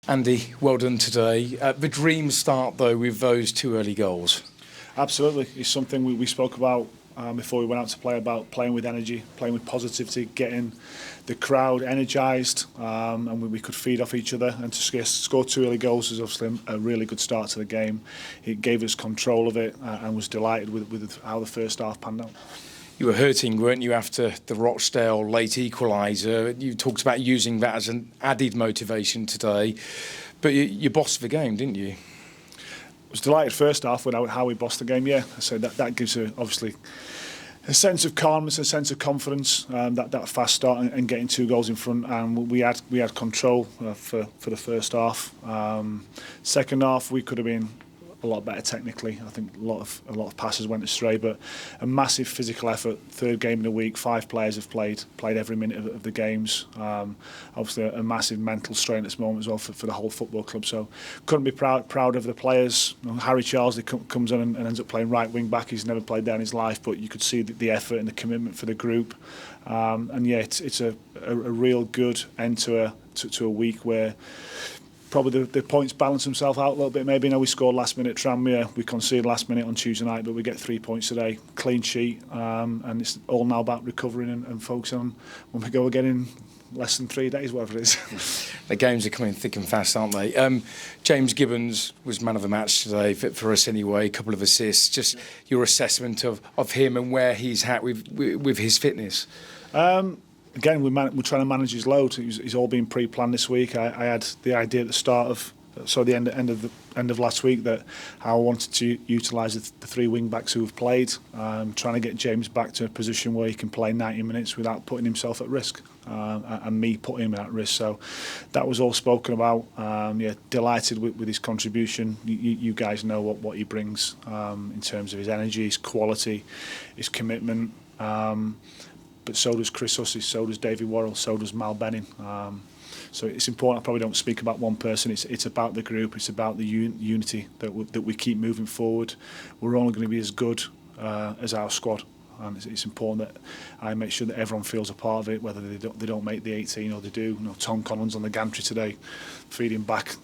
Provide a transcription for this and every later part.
Andy, well done today. The dream start, though, with those two early goals. Absolutely. It's something we spoke about before we went out to play, about playing with energy, playing with positivity, getting the crowd energised, and we could feed off each other. And to score two early goals is obviously a really good start to the game. It gave us control of it, and was delighted with how the first half panned out. You were hurting, weren't you, after the Rochdale late equaliser? You talked about using that as an added motivation today, but you bossed the game, didn't you? I was delighted first half with how we bossed the game. Yeah, so that gives obviously a sense of calmness, a sense of confidence. That fast start and getting two goals in front, and we had control for the first half. Second half we could have been a lot better technically. I think a lot of passes went astray, but a massive physical effort. Third game in a week, 5 players have played every minute of the games. Obviously a massive mental strain at this moment as well for the whole football club. So couldn't be proud of the players. Harry Charles comes in and ends up playing right wing back. He's never played there in his life, but you could see the effort and the commitment for the group. And yeah, it's a real good end to a week where probably the points balance themselves out a little bit. Maybe we scored last minute Tranmere, we conceded last minute on Tuesday night, but we get 3 points today, clean sheet, and it's all now about recovering and focusing on when we go again in less than 3 days, whatever it is. The games are coming thick and fast, aren't they? James Gibbons was man of the match today, for us anyway, a couple of assists. Just your assessment of him and where he's at with his fitness. Again, we're trying to manage his load. He's all been pre-planned this week. I had the idea at the start of, the end of last week, that how I wanted to utilise the 3 wing backs who have played, trying to get James back to a position where he can play 90 minutes without putting himself at risk, and me putting him at risk. So that was all spoken about. Yeah, delighted with his contribution. You guys know what he brings in terms of his energy, his quality, his commitment. But so does Chris Hussey, so does Davy Worrell, so does Mal Benning. So it's important. I probably don't speak about one person. It's about the group. It's about the unity that we keep moving forward. We're only going to be as good as our squad, and it's important that I make sure that everyone feels a part of it, whether they don't make the 18 or they do. Tom Collins on the gantry today, feeding back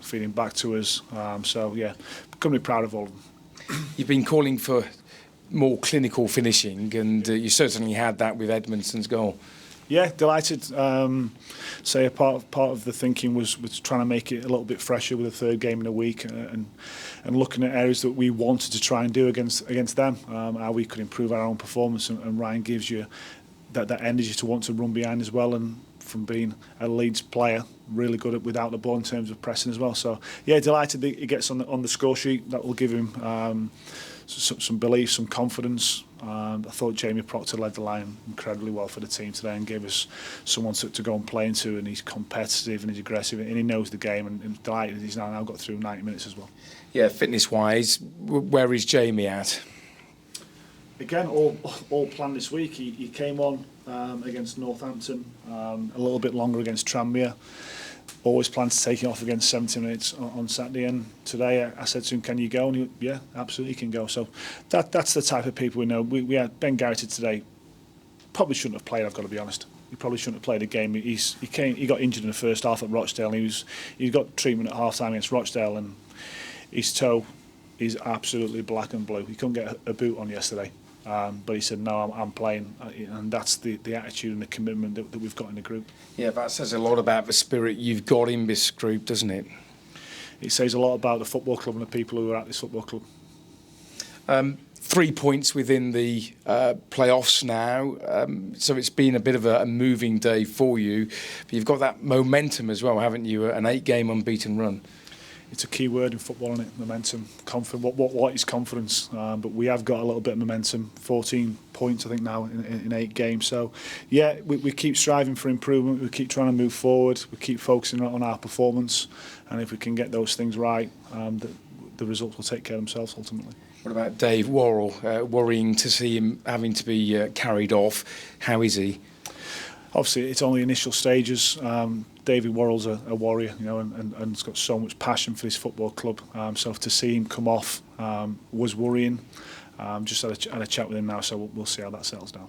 to us. So yeah, couldn't be proud of all of them. You've been calling for more clinical finishing, and you certainly had that with Edmondson's goal. Yeah, delighted. Say a part of the thinking was trying to make it a little bit fresher with a third game in a week, and looking at areas that we wanted to try and do against them, how we could improve our own performance, and Ryan gives you that energy to want to run behind as well, and from being a Leeds player, really good at without the ball in terms of pressing as well. So yeah, delighted that he gets on the score sheet. That will give him some belief, some confidence. I thought Jamie Proctor led the line incredibly well for the team today and gave us someone to go and play into, and he's competitive and he's aggressive and he knows the game, and delighted he's now got through 90 minutes as well. Yeah, fitness-wise, where is Jamie at? Again, all planned this week. He came on against Northampton, a little bit longer against Tranmere. Always planned to take him off against 70 minutes on Saturday, and today I said to him, "Can you go?" And he, yeah, absolutely can go. So that's the type of people we know. We had Ben Garrity today. Probably shouldn't have played. I've got to be honest. He probably shouldn't have played a game. He got injured in the first half at Rochdale. And he got treatment at half time against Rochdale, and his toe is absolutely black and blue. He couldn't get a boot on yesterday. But he said, no, I'm playing, and that's the attitude and the commitment that we've got in the group. Yeah, that says a lot about the spirit you've got in this group, doesn't it? It says a lot about the football club and the people who are at this football club. 3 points within the playoffs now, so it's been a bit of a moving day for you, but you've got that momentum as well, haven't you? An 8-game unbeaten run. It's a key word in football, isn't it? Momentum, confidence. What is confidence? But we have got a little bit of momentum. 14 points, I think, now in 8 games. So, yeah, we keep striving for improvement. We keep trying to move forward. We keep focusing on our performance, and if we can get those things right, the results will take care of themselves ultimately. What about Dave Worrell? Worrying to see him having to be carried off. How is he? Obviously, it's only initial stages. Davy Worrell's a warrior, and has got so much passion for his football club. So to see him come off was worrying. Just had a chat with him now, so we'll see how that settles down.